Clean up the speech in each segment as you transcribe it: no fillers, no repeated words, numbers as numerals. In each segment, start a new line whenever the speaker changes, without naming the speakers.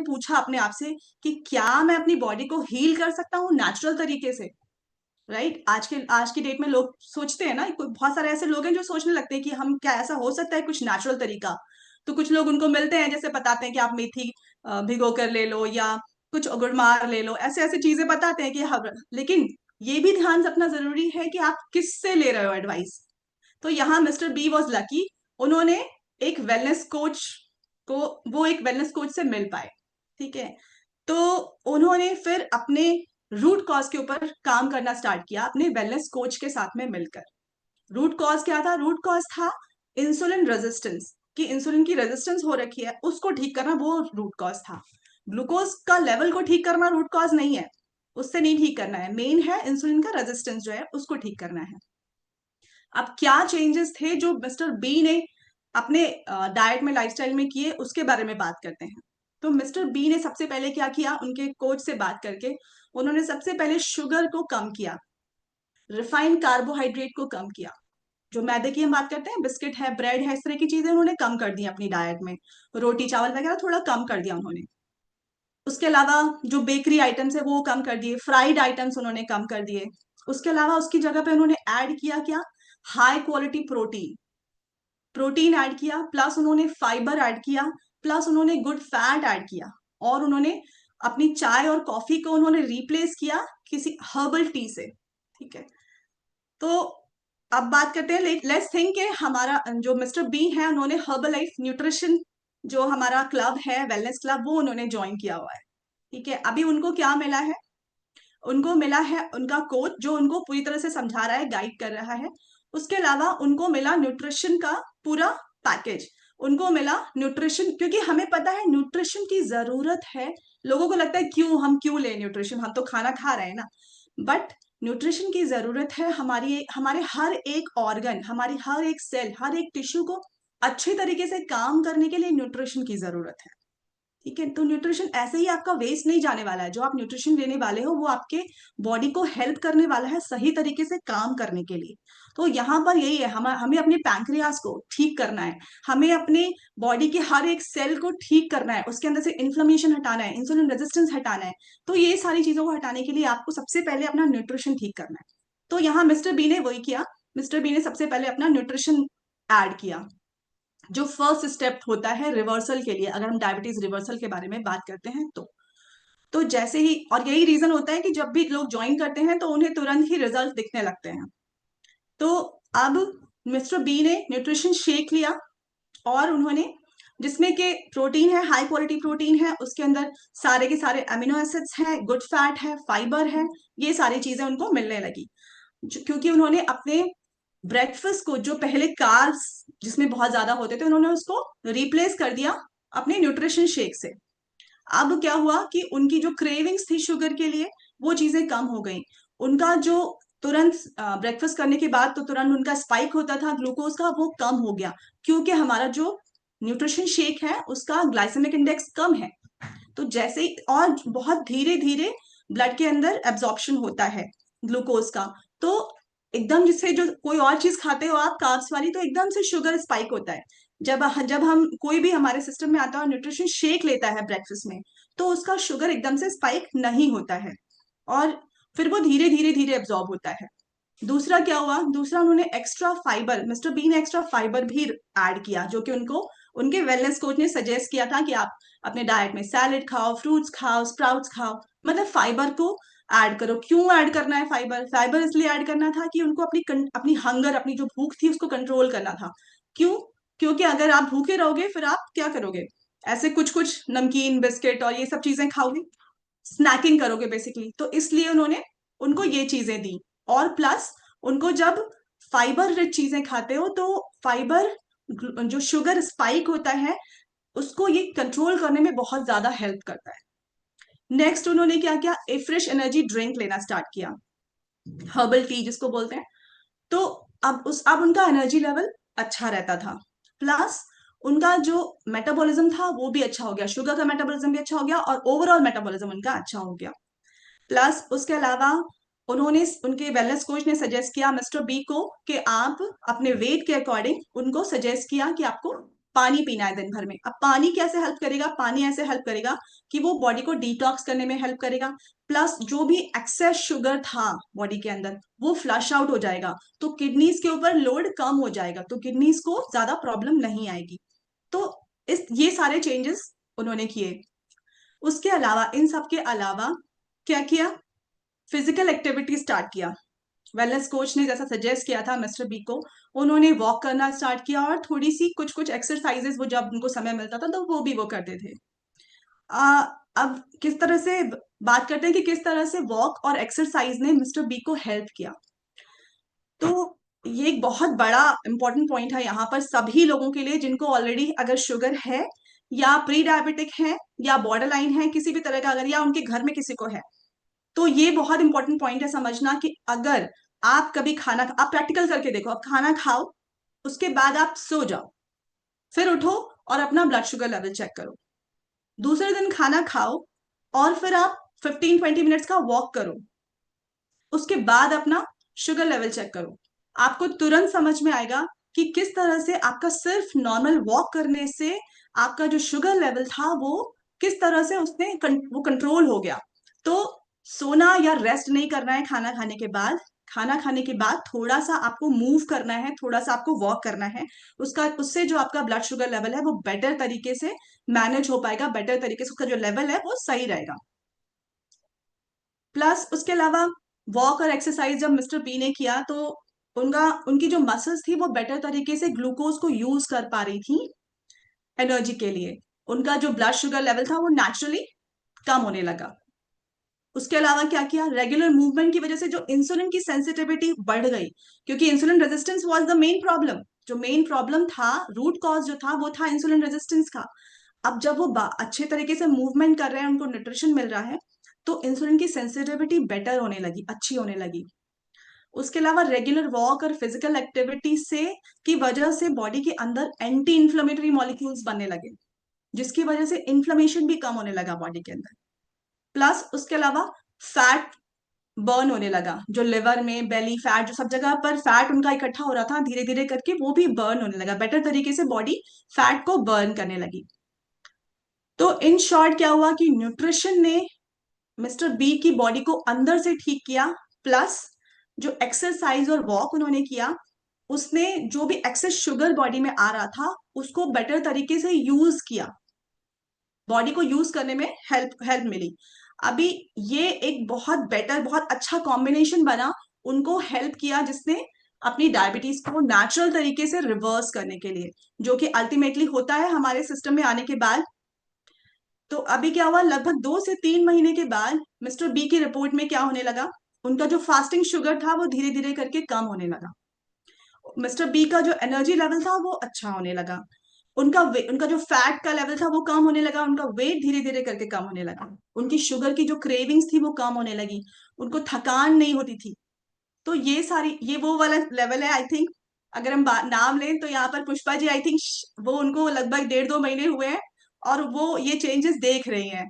पूछा अपने आप से कि क्या मैं अपनी बॉडी को हील कर सकता हूँ नेचुरल तरीके से, राइट? आज की डेट में लोग सोचते हैं ना, बहुत सारे ऐसे लोग हैं जो सोचने लगते हैं कि हम क्या ऐसा हो सकता है कुछ नेचुरल तरीका। तो कुछ लोग उनको मिलते हैं, जैसे बताते हैं कि आप मेथी भिगो कर ले लो, या कुछ गुड़मार ले लो, ऐसे ऐसे चीजें बताते हैं कि लेकिन ये भी ध्यान रखना जरूरी है कि आप किससे ले रहे हो एडवाइस। तो यहाँ मिस्टर बी वॉज लकी, उन्होंने एक वेलनेस कोच को वो एक वेलनेस कोच से मिल पाए। ठीक है, तो उन्होंने फिर अपने रूट कॉज के ऊपर काम करना स्टार्ट किया अपने वेलनेस कोच के साथ में मिलकर। रूट कॉज क्या था? रूट कॉज था इंसुलिन रेजिस्टेंस, कि इंसुलिन की रेजिस्टेंस हो रखी है, उसको ठीक करना, वो रूट कॉज था। ग्लूकोज का लेवल को ठीक करना रूट कॉज नहीं है, उससे नहीं ठीक करना है, मेन है इंसुलिन का रेजिस्टेंस जो है उसको ठीक करना है। अब क्या चेंजेस थे जो मिस्टर बी ने अपने डाइट में, लाइफस्टाइल में किए, उसके बारे में बात करते हैं। तो मिस्टर बी ने सबसे पहले क्या किया, उनके कोच से बात करके उन्होंने सबसे पहले शुगर को कम किया, रिफाइंड कार्बोहाइड्रेट को कम किया। जो मैदे की हम बात करते हैं, बिस्किट है, ब्रेड है, इस तरह की चीजें उन्होंने कम कर दी अपनी डाइट में। रोटी चावल वगैरह थोड़ा कम कर दिया उन्होंने। उसके अलावा जो बेकरी आइटम्स है वो कम कर दिए, फ्राइड आइटम्स उन्होंने कम कर दिए। उसके अलावा उसकी जगह पे उन्होंने ऐड किया क्या, high quality protein. Protein add किया, प्लस उन्होंने फाइबर ऐड किया, प्लस उन्होंने गुड फैट ऐड किया, और उन्होंने अपनी चाय और कॉफी को उन्होंने रिप्लेस किया किसी हर्बल टी से। ठीक है, तो अब बात करते हैं, लेट्स थिंक के हमारा जो मिस्टर बी है, उन्होंने हर्बल लाइफ न्यूट्रिशन जो हमारा क्लब है, वेलनेस क्लब, वो उन्होंने ज्वाइन किया हुआ है। ठीक है, अभी उनको क्या मिला है? उनको मिला है उनका कोच जो उनको पूरी तरह से समझा रहा है, गाइड कर रहा है। उसके अलावा उनको मिला न्यूट्रिशन का पूरा पैकेज। उनको मिला न्यूट्रिशन, क्योंकि हमें पता है न्यूट्रिशन की जरूरत है। लोगों को लगता है हम क्यों ले न्यूट्रिशन, हम तो खाना खा रहे हैं ना। बट न्यूट्रिशन की जरूरत है, हमारे हर एक ऑर्गन, हमारी हर एक सेल, हर एक टिश्यू को अच्छे तरीके से काम करने के लिए न्यूट्रिशन की जरूरत है। ठीक है, तो न्यूट्रिशन ऐसे ही आपका वेस्ट नहीं जाने वाला है। जो आप न्यूट्रिशन लेने वाले हो वो आपके बॉडी को हेल्प करने वाला है सही तरीके से काम करने के लिए। तो यहाँ पर यही है, हमें अपने पैंक्रियास को ठीक करना है, हमें अपने बॉडी के हर एक सेल को ठीक करना है, उसके अंदर से इन्फ्लेमेशन हटाना है, इंसुलिन रेजिस्टेंस हटाना है। तो ये सारी चीजों को हटाने के लिए आपको सबसे पहले अपना न्यूट्रिशन ठीक करना है। तो यहाँ मिस्टर बी ने वही किया, मिस्टर बी ने सबसे पहले अपना न्यूट्रिशन ऐड किया, जो फर्स्ट स्टेप होता है रिवर्सल के लिए, अगर हम डायबिटीज रिवर्सल के बारे में बात करते हैं तो जैसे ही, और यही रीजन होता है कि जब भी लोग ज्वाइन करते हैं तो उन्हें तुरंत ही रिजल्ट दिखने लगते हैं। तो अब मिस्टर बी ने न्यूट्रिशन शेक लिया, और उन्होंने, जिसमें के प्रोटीन है, हाई क्वालिटी प्रोटीन है, उसके अंदर सारे के सारे अमीनो एसिड्स हैं, गुड फैट है, फाइबर है, ये सारी चीजें उनको मिलने लगी। क्योंकि उन्होंने अपने ब्रेकफास्ट को, जो पहले कार्ब्स जिसमें बहुत ज्यादा होते थे, उन्होंने उसको रिप्लेस कर दिया अपने न्यूट्रिशन शेक से। अब क्या हुआ कि उनकी जो क्रेविंग्स थी शुगर के लिए, वो चीजें कम हो गई। उनका जो तुरंत ब्रेकफास्ट करने के बाद तो तुरंत उनका स्पाइक होता था ग्लूकोज का, वो कम हो गया, क्योंकि हमारा जो न्यूट्रिशन शेक है उसका ग्लाइसेमिक इंडेक्स कम है। तो जैसे ही, और बहुत धीरे धीरे ब्लड के अंदर एब्जॉर्प्शन होता है ग्लूकोज का, तो एकदम, जिससे जो कोई और चीज खाते हो आप कार्ब्स वाली, तो एकदम से शुगर स्पाइक होता है। जब जब हम कोई भी हमारे सिस्टम में आता है न्यूट्रिशन शेक लेता है ब्रेकफास्ट में, तो उसका शुगर एकदम से स्पाइक नहीं होता है, और फिर वो धीरे धीरे धीरे एब्जॉर्ब होता है। दूसरा क्या हुआ, दूसरा उन्होंने एक्स्ट्रा फाइबर, मिस्टर बी ने एक्स्ट्रा फाइबर भी ऐड किया, जो कि उनको उनके वेलनेस कोच ने सजेस्ट किया था कि आप अपने डाइट में सैलेड खाओ, फ्रूट्स खाओ, स्प्राउट्स खाओ, मतलब फाइबर को ऐड करो। क्यों ऐड करना है फाइबर? फाइबर इसलिए ऐड करना था कि उनको अपनी हंगर, अपनी जो भूख थी उसको कंट्रोल करना था। क्यों? क्योंकि अगर आप भूखे रहोगे फिर आप क्या करोगे, ऐसे कुछ कुछ नमकीन, बिस्किट और ये सब चीजें खाओगे, स्नैकिंग करोगे बेसिकली। तो इसलिए उन्होंने उनको ये चीजें दी। और प्लस उनको, जब फाइबर रिच चीजें खाते हो तो फाइबर जो शुगर स्पाइक होता है उसको ये कंट्रोल करने में बहुत ज्यादा हेल्प करता है। नेक्स्ट उन्होंने क्या किया, ए फ्रेश एनर्जी ड्रिंक लेना स्टार्ट किया, हर्बल टी जिसको बोलते हैं। तो अब उनका एनर्जी लेवल अच्छा रहता था, प्लस उनका जो मेटाबॉलिज्म था वो भी अच्छा हो गया, शुगर का मेटाबॉलिज्म भी अच्छा हो गया, और ओवरऑल मेटाबॉलिज्म उनका अच्छा हो गया। प्लस उसके अलावा उन्होंने, उनके वेलनेस कोच ने सजेस्ट किया मिस्टर बी को कि आप अपने वेट के अकॉर्डिंग, उनको सजेस्ट किया कि आपको पानी पीना है दिन भर में। अब पानी कैसे हेल्प करेगा? पानी ऐसे हेल्प करेगा कि वो बॉडी को डिटॉक्स करने में हेल्प करेगा, प्लस जो भी एक्सेस शुगर था बॉडी के अंदर वो फ्लश आउट हो जाएगा, तो किडनीज के ऊपर लोड कम हो जाएगा, तो किडनीज को ज्यादा प्रॉब्लम नहीं आएगी। तो ये सारे चेंजेस उन्होंने किए। उसके अलावा, इन सब के अलावा क्या किया? फिजिकल एक्टिविटी स्टार्ट किया। वेलनेस कोच ने जैसा सजेस्ट किया था मिस्टर बी को, उन्होंने वॉक करना स्टार्ट किया और थोड़ी सी कुछ कुछ एक्सरसाइजेस वो जब उनको समय मिलता था तो वो भी वो करते थे। अब किस तरह से बात करते हैं कि किस तरह से वॉक और एक्सरसाइज ने मिस्टर बी को हेल्प किया। तो ये एक बहुत बड़ा इंपॉर्टेंट पॉइंट है यहाँ पर सभी लोगों के लिए जिनको ऑलरेडी अगर शुगर है या प्री डायबिटिक है या बॉर्डर लाइन है किसी भी तरह का, अगर या उनके घर में किसी को है, तो ये बहुत इंपॉर्टेंट पॉइंट है समझना कि अगर आप कभी खाना, आप प्रैक्टिकल करके देखो, आप खाना खाओ, उसके बाद आप सो जाओ, फिर उठो और अपना ब्लड शुगर लेवल चेक करो। दूसरे दिन खाना खाओ और फिर आप 15-20 मिनट्स का वॉक करो, उसके बाद अपना शुगर लेवल चेक करो। आपको तुरंत समझ में आएगा कि किस तरह से आपका सिर्फ नॉर्मल वॉक करने से आपका जो शुगर लेवल था वो किस तरह से वो कंट्रोल हो गया। तो सोना या रेस्ट नहीं करना है खाना खाने के बाद। खाना खाने के बाद थोड़ा सा आपको मूव करना है, थोड़ा सा आपको वॉक करना है, उससे जो आपका ब्लड शुगर लेवल है वो बेटर तरीके से मैनेज हो पाएगा, बेटर तरीके से उसका जो लेवल है वो सही रहेगा। प्लस उसके अलावा वॉक और एक्सरसाइज जब मिस्टर बी ने किया तो उनकी जो मसल्स थी वो बेटर तरीके से ग्लूकोज को यूज कर पा रही थी एनर्जी के लिए। उनका जो ब्लड शुगर लेवल था वो नेचुरली कम होने लगा। उसके अलावा क्या किया? रेगुलर मूवमेंट की वजह से जो इंसुलिन की सेंसिटिविटी बढ़ गई, क्योंकि insulin resistance was the main problem. जो मेन प्रॉब्लम था, रूट कॉज जो था वो था इंसुलिन रेजिस्टेंस का। अब जब वो अच्छे तरीके से मूवमेंट कर रहे हैं, उनको न्यूट्रिशन मिल रहा है, तो इंसुलिन की सेंसिटिविटी बेटर होने लगी, अच्छी होने लगी। उसके अलावा रेगुलर वॉक और फिजिकल एक्टिविटी से की वजह से बॉडी के अंदर एंटी इंफ्लेमेटरी मॉलिक्यूल्स बनने लगे, जिसकी वजह से इन्फ्लेमेशन भी कम होने लगा बॉडी के अंदर। प्लस उसके अलावा फैट बर्न होने लगा, जो लिवर में बेली फैट, जो सब जगह पर फैट उनका इकट्ठा हो रहा था, धीरे धीरे करके वो भी बर्न होने लगा, बेटर तरीके से बॉडी फैट को बर्न करने लगी। तो इन शॉर्ट क्या हुआ कि न्यूट्रिशन ने मिस्टर बी की बॉडी को अंदर से ठीक किया, प्लस जो एक्सरसाइज और वॉक उन्होंने किया उसने जो भी एक्सेस शुगर बॉडी में आ रहा था उसको बेटर तरीके से यूज किया, बॉडी को यूज करने में हेल्प हेल्प मिली। अभी ये एक बहुत बेटर, बहुत अच्छा कॉम्बिनेशन बना, उनको हेल्प किया, जिसने अपनी डायबिटीज को नेचुरल तरीके से रिवर्स करने के लिए, जो कि अल्टीमेटली होता है हमारे सिस्टम में आने के बाद। तो अभी क्या हुआ, लगभग 2 से 3 महीने के बाद मिस्टर बी की रिपोर्ट में क्या होने लगा, उनका जो फास्टिंग शुगर था वो धीरे धीरे करके कम होने लगा। मिस्टर बी का जो एनर्जी लेवल था वो अच्छा होने लगा। उनका जो फैट का लेवल था वो कम होने लगा, उनका वेट धीरे धीरे करके कम होने लगा, उनकी शुगर की जो क्रेविंग्स थी वो कम होने लगी, उनको थकान नहीं होती थी। तो ये वो वाला लेवल है, आई थिंक। अगर हम नाम लें तो यहाँ पर पुष्पा जी, आई थिंक वो उनको लगभग 1.5-2 महीने हुए हैं और वो ये चेंजेस देख रही हैं।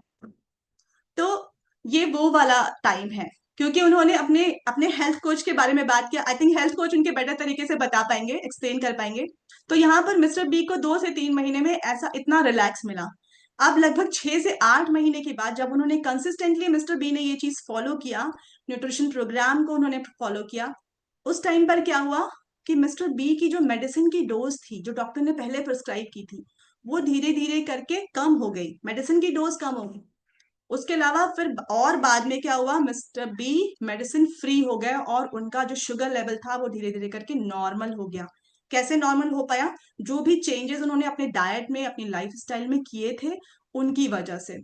तो ये वो वाला टाइम है, क्योंकि उन्होंने अपने अपने हेल्थ कोच के बारे में बात किया। आई थिंक हेल्थ कोच उनके बेटर तरीके से बता पाएंगे, एक्सप्लेन कर पाएंगे। तो यहाँ पर मिस्टर बी को 2 से 3 महीने में ऐसा इतना रिलैक्स मिला। अब लगभग 6 से 8 महीने के बाद जब उन्होंने कंसिस्टेंटली, मिस्टर बी ने ये चीज फॉलो किया, न्यूट्रिशन प्रोग्राम को उन्होंने फॉलो किया, उस टाइम पर क्या हुआ कि मिस्टर बी की जो मेडिसिन की डोज थी, जो डॉक्टर ने पहले प्रिस्क्राइब की थी, वो धीरे धीरे करके कम हो गई, मेडिसिन की डोज कम हो गई। उसके अलावा फिर और बाद में क्या हुआ, मिस्टर बी मेडिसिन फ्री हो गए और उनका जो शुगर लेवल था वो धीरे धीरे करके नॉर्मल हो गया। कैसे नॉर्मल हो पाया? जो भी चेंजेस उन्होंने अपने डाइट में, अपनी लाइफस्टाइल में किए थे, उनकी वजह से।